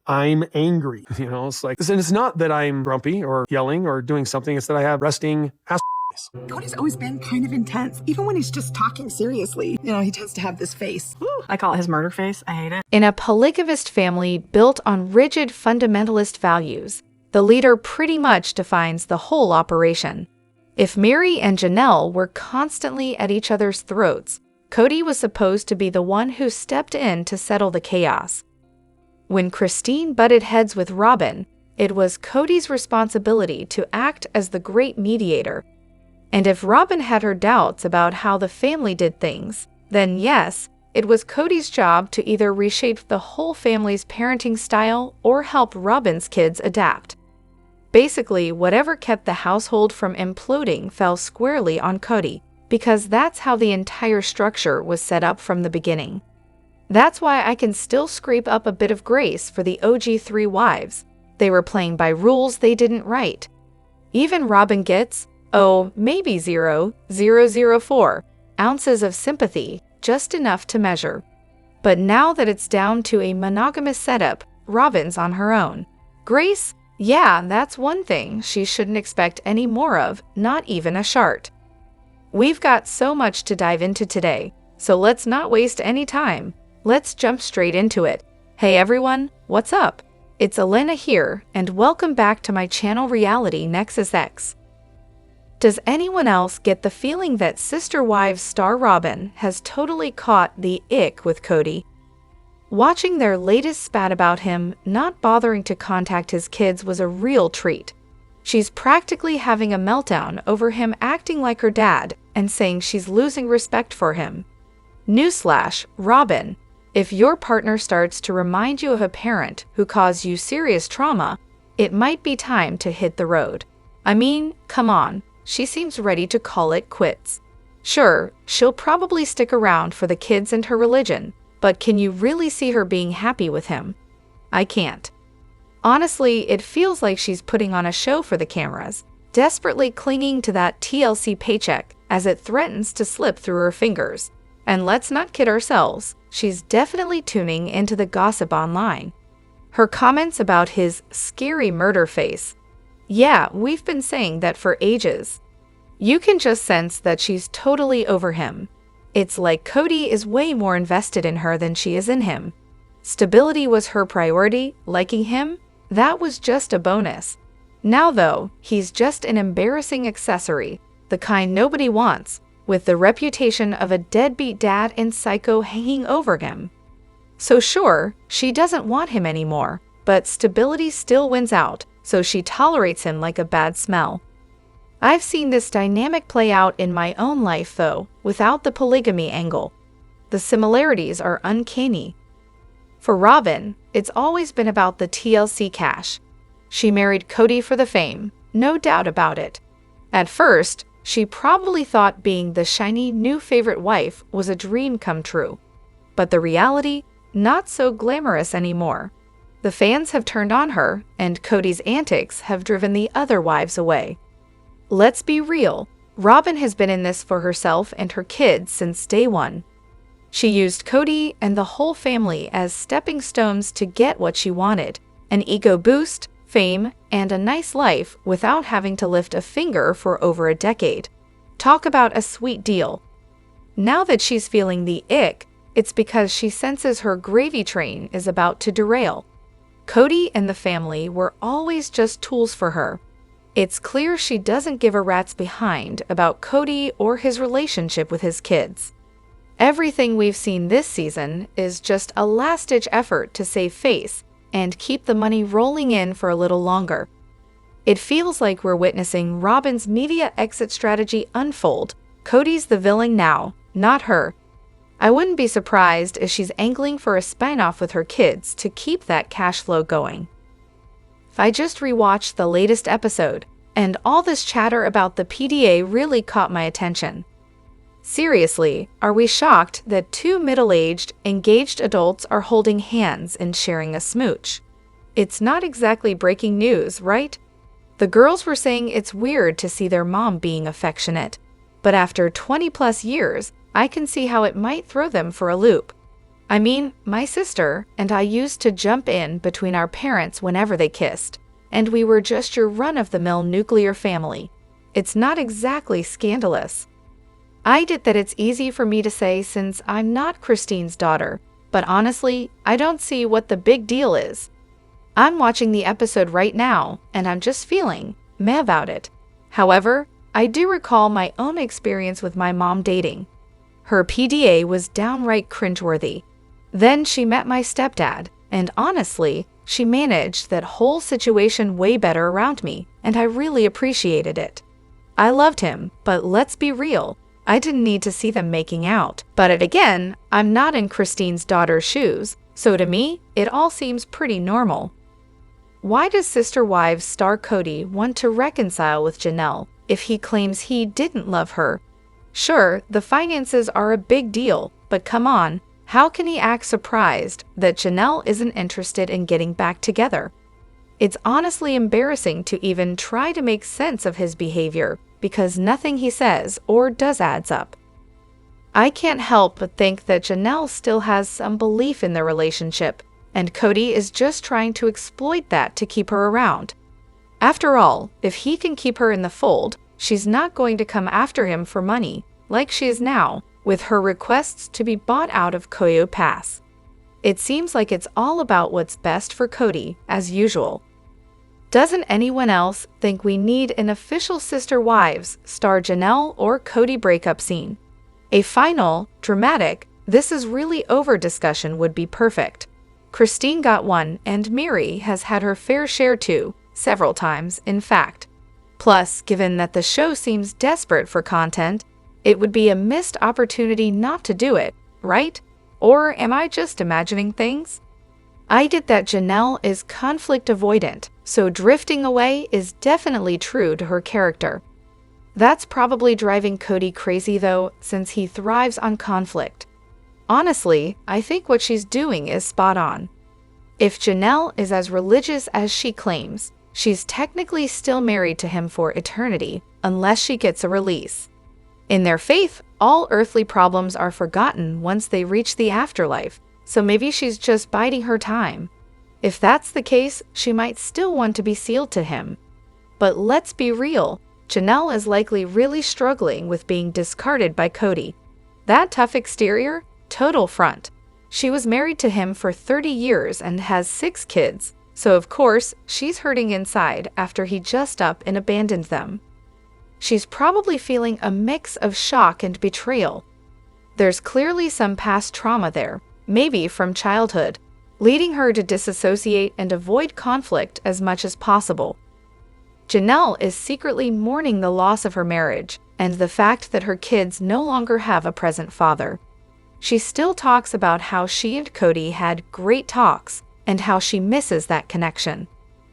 I'm angry. It's like, and it's not that I'm grumpy or yelling or doing something. It's that I have resting ass. Kody's always been kind of intense, even when he's just talking seriously. He tends to have this face. Ooh, I call it his murder face. I hate it. In a polygamist family built on rigid fundamentalist values, the leader pretty much defines the whole operation. If Mary and Janelle were constantly at each other's throats, Kody was supposed to be the one who stepped in to settle the chaos. When Christine butted heads with Robyn, it was Kody's responsibility to act as the great mediator. And if Robyn had her doubts about how the family did things, then yes, it was Kody's job to either reshape the whole family's parenting style or help Robyn's kids adapt. Basically, whatever kept the household from imploding fell squarely on Kody, because that's how the entire structure was set up from the beginning. That's why I can still scrape up a bit of grace for the OG 3 wives. They were playing by rules they didn't write. Even Robyn gets, maybe 0.004 ounces of sympathy, just enough to measure. But now that it's down to a monogamous setup, Robyn's on her own. Grace? Yeah, that's one thing she shouldn't expect any more of, not even a shart. We've got so much to dive into today, so let's not waste any time. Let's jump straight into it. Hey everyone, what's up? It's Elena here, and welcome back to my channel Reality Nexus X. Does anyone else get the feeling that Sister Wives star Robyn has totally caught the ick with Kody? Watching their latest spat about him not bothering to contact his kids was a real treat. She's practically having a meltdown over him acting like her dad and saying she's losing respect for him. Newsflash, Robyn, if your partner starts to remind you of a parent who caused you serious trauma, it might be time to hit the road. I mean, come on, she seems ready to call it quits. Sure, she'll probably stick around for the kids and her religion, but can you really see her being happy with him? I can't. Honestly, it feels like she's putting on a show for the cameras, desperately clinging to that TLC paycheck as it threatens to slip through her fingers. And let's not kid ourselves, she's definitely tuning into the gossip online. Her comments about his scary murder face. Yeah, we've been saying that for ages. You can just sense that she's totally over him. It's like Kody is way more invested in her than she is in him. Stability was her priority, liking him, that was just a bonus. Now though, he's just an embarrassing accessory, the kind nobody wants, with the reputation of a deadbeat dad and psycho hanging over him. So sure, she doesn't want him anymore, but stability still wins out, so she tolerates him like a bad smell. I've seen this dynamic play out in my own life though, without the polygamy angle. The similarities are uncanny. For Robyn, it's always been about the TLC cash. She married Kody for the fame, no doubt about it. At first, she probably thought being the shiny new favorite wife was a dream come true. But the reality, not so glamorous anymore. The fans have turned on her, and Kody's antics have driven the other wives away. Let's be real, Robyn has been in this for herself and her kids since day one. She used Kody and the whole family as stepping stones to get what she wanted, an ego boost, fame, and a nice life without having to lift a finger for over a decade. Talk about a sweet deal. Now that she's feeling the ick, it's because she senses her gravy train is about to derail. Kody and the family were always just tools for her. It's clear she doesn't give a rat's behind about Kody or his relationship with his kids. Everything we've seen this season is just a last-ditch effort to save face and keep the money rolling in for a little longer. It feels like we're witnessing Robyn's media exit strategy unfold. Kody's the villain now, not her. I wouldn't be surprised if she's angling for a spin-off with her kids to keep that cash flow going. I just rewatched the latest episode, and all this chatter about the PDA really caught my attention. Seriously, are we shocked that two middle-aged, engaged adults are holding hands and sharing a smooch? It's not exactly breaking news, right? The girls were saying it's weird to see their mom being affectionate, but after 20+ years, I can see how it might throw them for a loop. I mean, my sister and I used to jump in between our parents whenever they kissed, and we were just your run-of-the-mill nuclear family. It's not exactly scandalous. I get that it's easy for me to say since I'm not Christine's daughter, but honestly, I don't see what the big deal is. I'm watching the episode right now, and I'm just feeling meh about it. However, I do recall my own experience with my mom dating. Her PDA was downright cringeworthy. Then she met my stepdad, and honestly, she managed that whole situation way better around me, and I really appreciated it. I loved him, but let's be real, I didn't need to see them making out. But again, I'm not in Christine's daughter's shoes, so to me, it all seems pretty normal. Why does Sister Wives star Kody want to reconcile with Janelle if he claims he didn't love her? Sure, the finances are a big deal, but come on, how can he act surprised that Janelle isn't interested in getting back together? It's honestly embarrassing to even try to make sense of his behavior because nothing he says or does adds up. I can't help but think that Janelle still has some belief in their relationship, and Kody is just trying to exploit that to keep her around. After all, if he can keep her in the fold, she's not going to come after him for money, like she is now, with her requests to be bought out of Koyo Pass. It seems like it's all about what's best for Kody, as usual. Doesn't anyone else think we need an official Sister Wives star Janelle or Kody breakup scene? A final, dramatic, this is really over discussion would be perfect. Christine got one, and Miri has had her fair share too, several times, in fact. Plus, given that the show seems desperate for content, it would be a missed opportunity not to do it, right? Or am I just imagining things? I get that Janelle is conflict avoidant, so drifting away is definitely true to her character. That's probably driving Kody crazy though, since he thrives on conflict. Honestly, I think what she's doing is spot on. If Janelle is as religious as she claims, she's technically still married to him for eternity, unless she gets a release. In their faith, all earthly problems are forgotten once they reach the afterlife, so maybe she's just biding her time. If that's the case, she might still want to be sealed to him. But let's be real, Janelle is likely really struggling with being discarded by Kody. That tough exterior? Total front. She was married to him for 30 years and has 6 kids, so of course, she's hurting inside after he just up and abandoned them. She's probably feeling a mix of shock and betrayal. There's clearly some past trauma there, maybe from childhood, leading her to disassociate and avoid conflict as much as possible. Janelle is secretly mourning the loss of her marriage and the fact that her kids no longer have a present father. She still talks about how she and Kody had great talks and how she misses that connection.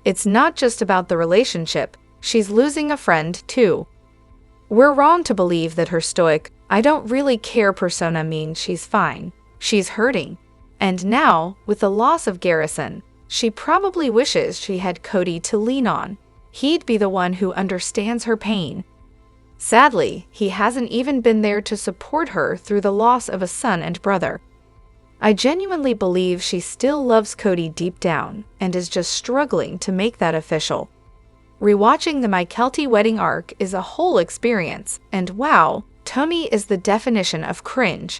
It's not just about the relationship, she's losing a friend too. We're wrong to believe that her stoic, I don't really care persona means she's fine. She's hurting. And now, with the loss of Garrison, she probably wishes she had Kody to lean on. He'd be the one who understands her pain. Sadly, he hasn't even been there to support her through the loss of a son and brother. I genuinely believe she still loves Kody deep down and is just struggling to make that official. Rewatching the Mykelti wedding arc is a whole experience, and wow, Tony is the definition of cringe.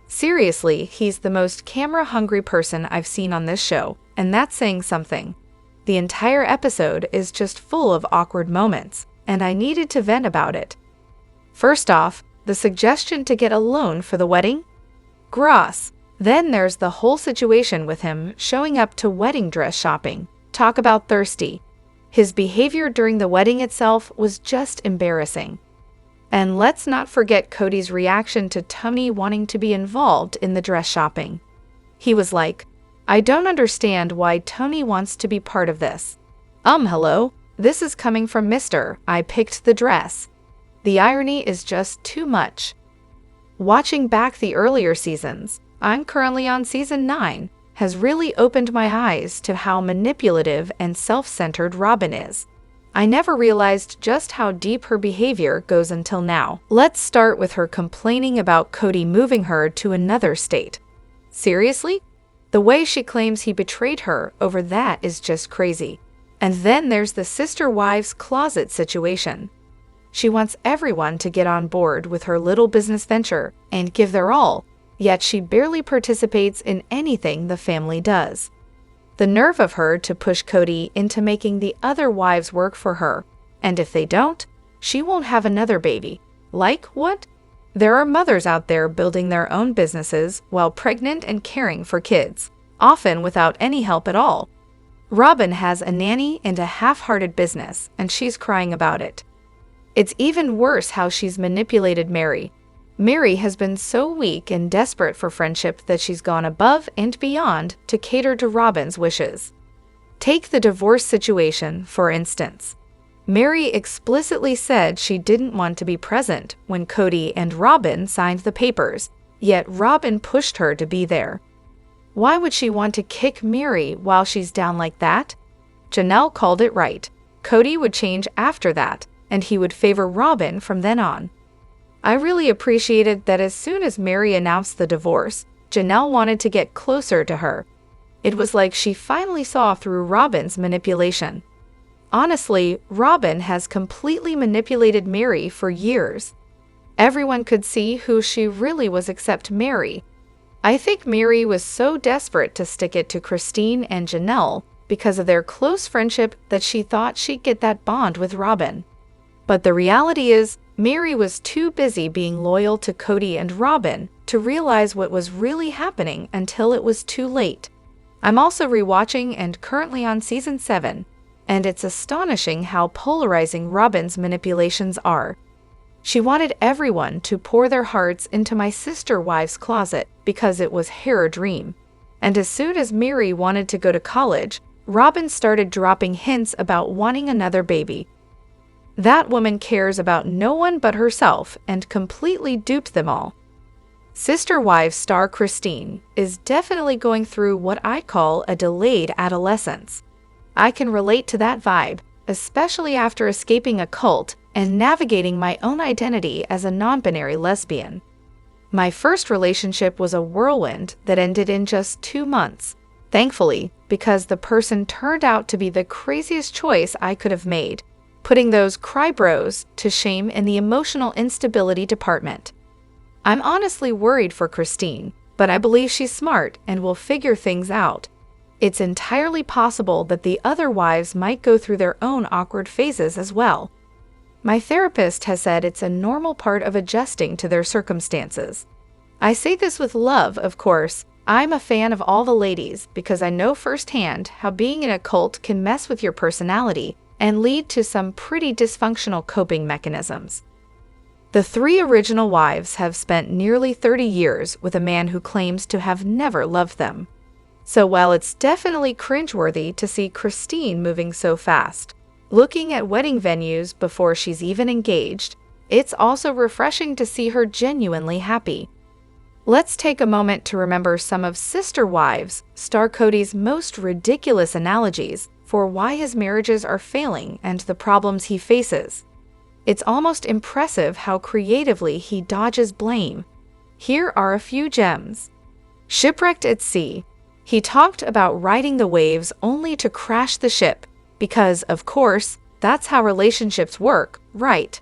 Seriously, he's the most camera-hungry person I've seen on this show, and that's saying something. The entire episode is just full of awkward moments, and I needed to vent about it. First off, the suggestion to get a loan for the wedding? Gross. Then there's the whole situation with him showing up to wedding dress shopping. Talk about thirsty. His behavior during the wedding itself was just embarrassing. And let's not forget Kody's reaction to Tony wanting to be involved in the dress shopping. He was like, I don't understand why Tony wants to be part of this. Hello, this is coming from Mr. I picked the dress. The irony is just too much. Watching back the earlier seasons, I'm currently on season 9, has really opened my eyes to how manipulative and self-centered Robyn is. I never realized just how deep her behavior goes until now. Let's start with her complaining about Kody moving her to another state. Seriously? The way she claims he betrayed her over that is just crazy. And then there's the sister wives closet situation. She wants everyone to get on board with her little business venture and give their all, yet she barely participates in anything the family does. The nerve of her to push Kody into making the other wives work for her, and if they don't, she won't have another baby. Like what? There are mothers out there building their own businesses while pregnant and caring for kids, often without any help at all. Robyn has a nanny and a half-hearted business, and she's crying about it. It's even worse how she's manipulated Meri. Meri has been so weak and desperate for friendship that she's gone above and beyond to cater to Robyn's wishes. Take the divorce situation, for instance. Meri explicitly said she didn't want to be present when Kody and Robyn signed the papers, yet Robyn pushed her to be there. Why would she want to kick Meri while she's down like that? Janelle called it right. Kody would change after that, and he would favor Robyn from then on. I really appreciated that as soon as Meri announced the divorce, Janelle wanted to get closer to her. It was like she finally saw through Robyn's manipulation. Honestly, Robyn has completely manipulated Meri for years. Everyone could see who she really was except Meri. I think Meri was so desperate to stick it to Christine and Janelle because of their close friendship that she thought she'd get that bond with Robyn. But the reality is, Meri was too busy being loyal to Kody and Robyn to realize what was really happening until it was too late. I'm also rewatching and currently on season 7, and it's astonishing how polarizing Robyn's manipulations are. She wanted everyone to pour their hearts into my sister wife's closet because it was her dream. And as soon as Meri wanted to go to college, Robyn started dropping hints about wanting another baby. That woman cares about no one but herself and completely duped them all. Sister Wives star Christine is definitely going through what I call a delayed adolescence. I can relate to that vibe, especially after escaping a cult and navigating my own identity as a non-binary lesbian. My first relationship was a whirlwind that ended in just 2 months, thankfully, because the person turned out to be the craziest choice I could have made, putting those cry bros to shame in the emotional instability department. I'm honestly worried for Christine, but I believe she's smart and will figure things out. It's entirely possible that the other wives might go through their own awkward phases as well. My therapist has said it's a normal part of adjusting to their circumstances. I say this with love, of course. I'm a fan of all the ladies because I know firsthand how being in a cult can mess with your personality and lead to some pretty dysfunctional coping mechanisms. The 3 original wives have spent nearly 30 years with a man who claims to have never loved them. So while it's definitely cringeworthy to see Christine moving so fast, looking at wedding venues before she's even engaged, it's also refreshing to see her genuinely happy. Let's take a moment to remember some of Sister Wives star Kody's most ridiculous analogies for why his marriages are failing and the problems he faces. It's almost impressive how creatively he dodges blame. Here are a few gems. Shipwrecked at sea. He talked about riding the waves only to crash the ship, because, of course, that's how relationships work, right?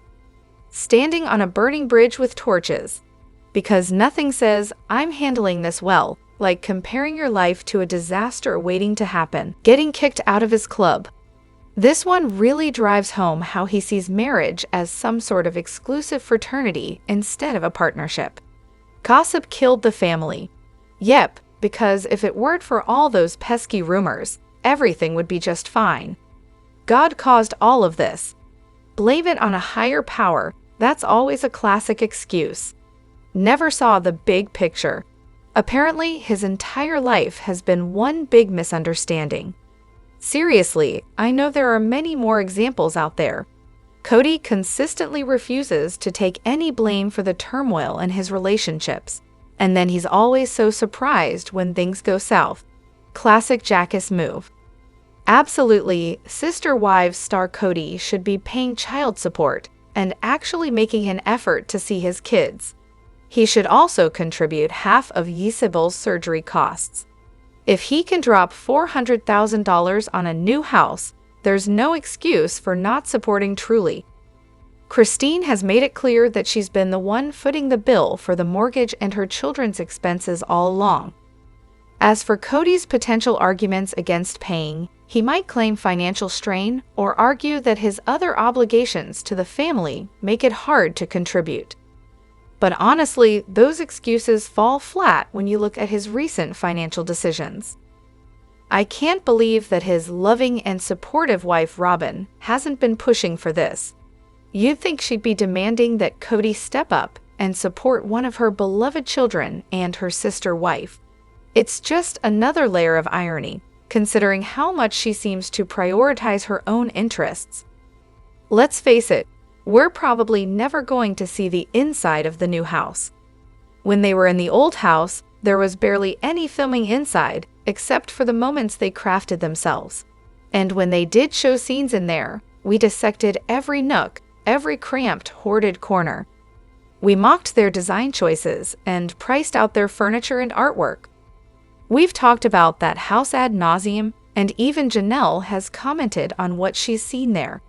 Standing on a burning bridge with torches. Because nothing says, I'm handling this well, like comparing your life to a disaster waiting to happen. Getting kicked out of his club. This one really drives home how he sees marriage as some sort of exclusive fraternity instead of a partnership. Gossip killed the family. Yep, because if it weren't for all those pesky rumors, everything would be just fine. God caused all of this. Blame it on a higher power. That's always a classic excuse. Never saw the big picture. Apparently, his entire life has been one big misunderstanding. Seriously, I know there are many more examples out there. Kody consistently refuses to take any blame for the turmoil in his relationships, and then he's always so surprised when things go south. Classic jackass move. Absolutely, Sister Wives star Kody should be paying child support and actually making an effort to see his kids. He should also contribute half of Isabel's surgery costs. If he can drop $400,000 on a new house, there's no excuse for not supporting Truly. Christine has made it clear that she's been the one footing the bill for the mortgage and her children's expenses all along. As for Kody's potential arguments against paying, he might claim financial strain or argue that his other obligations to the family make it hard to contribute. But honestly, those excuses fall flat when you look at his recent financial decisions. I can't believe that his loving and supportive wife Robyn hasn't been pushing for this. You'd think she'd be demanding that Kody step up and support one of her beloved children and her sister wife. It's just another layer of irony, considering how much she seems to prioritize her own interests. Let's face it, we're probably never going to see the inside of the new house. When they were in the old house, there was barely any filming inside, except for the moments they crafted themselves. And when they did show scenes in there, we dissected every nook, every cramped, hoarded corner. We mocked their design choices and priced out their furniture and artwork. We've talked about that house ad nauseum, and even Janelle has commented on what she's seen there.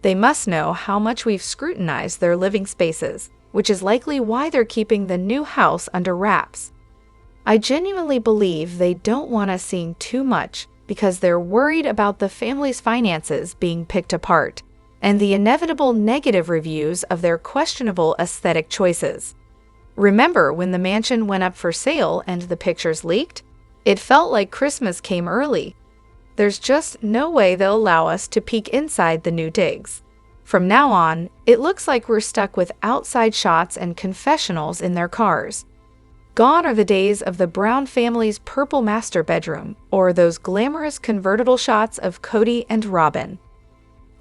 They must know how much we've scrutinized their living spaces, which is likely why they're keeping the new house under wraps. I genuinely believe they don't want us seeing too much because they're worried about the family's finances being picked apart and the inevitable negative reviews of their questionable aesthetic choices. Remember when the mansion went up for sale and the pictures leaked? It felt like Christmas came early. There's just no way they'll allow us to peek inside the new digs. From now on, it looks like we're stuck with outside shots and confessionals in their cars. Gone are the days of the Brown family's purple master bedroom or those glamorous convertible shots of Kody and Robyn.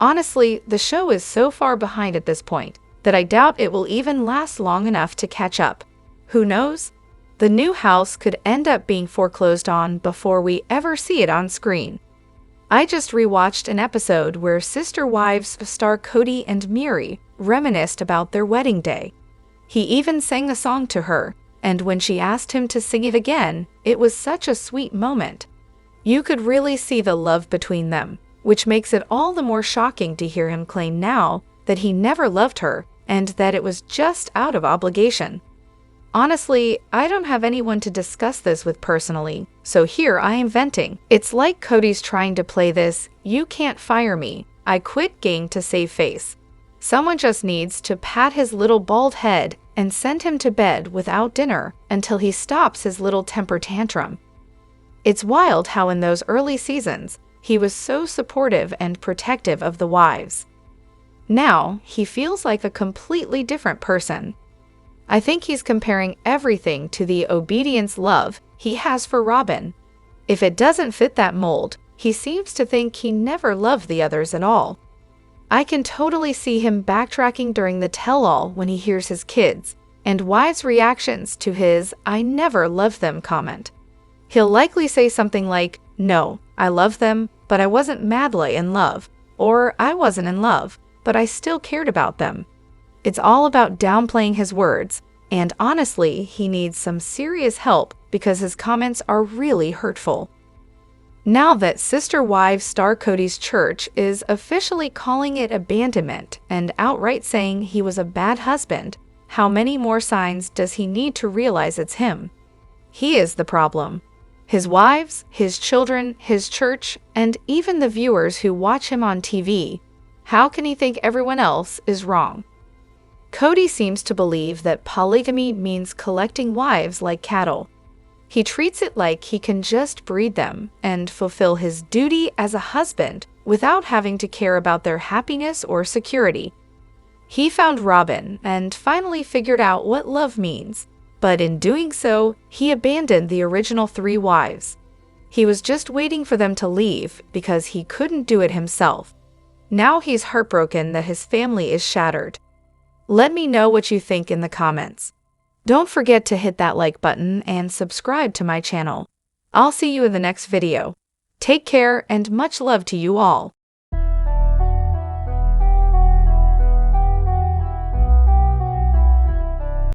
Honestly, the show is so far behind at this point that I doubt it will even last long enough to catch up. Who knows? The new house could end up being foreclosed on before we ever see it on screen. I just rewatched an episode where sister wives star Kody and Miri reminisced about their wedding day. He even sang a song to her, and when she asked him to sing it again, it was such a sweet moment. You could really see the love between them, which makes it all the more shocking to hear him claim now that he never loved her and that it was just out of obligation. Honestly, I don't have anyone to discuss this with personally, so here I am venting. It's like Kody's trying to play this "you can't fire me, I quit" game to save face. Someone just needs to pat his little bald head and send him to bed without dinner until he stops his little temper tantrum. It's wild how in those early seasons, he was so supportive and protective of the wives. Now, he feels like a completely different person. I think he's comparing everything to the obedience love he has for Robyn. If it doesn't fit that mold, he seems to think he never loved the others at all. I can totally see him backtracking during the tell-all when he hears his kids and wives' reactions to his "I never loved them" comment. He'll likely say something like, "No, I love them, but I wasn't madly in love," or "I wasn't in love, but I still cared about them." It's all about downplaying his words, and honestly, he needs some serious help because his comments are really hurtful. Now that Sister Wives star Kody's church is officially calling it abandonment and outright saying he was a bad husband, how many more signs does he need to realize it's him? He is the problem. His wives, his children, his church, and even the viewers who watch him on TV. How can he think everyone else is wrong? Kody seems to believe that polygamy means collecting wives like cattle. He treats it like he can just breed them and fulfill his duty as a husband without having to care about their happiness or security. He found Robyn and finally figured out what love means, but in doing so, he abandoned the original 3 wives. He was just waiting for them to leave because he couldn't do it himself. Now he's heartbroken that his family is shattered. Let me know what you think in the comments. Don't forget to hit that like button and subscribe to my channel. I'll see you in the next video. Take care and much love to you all.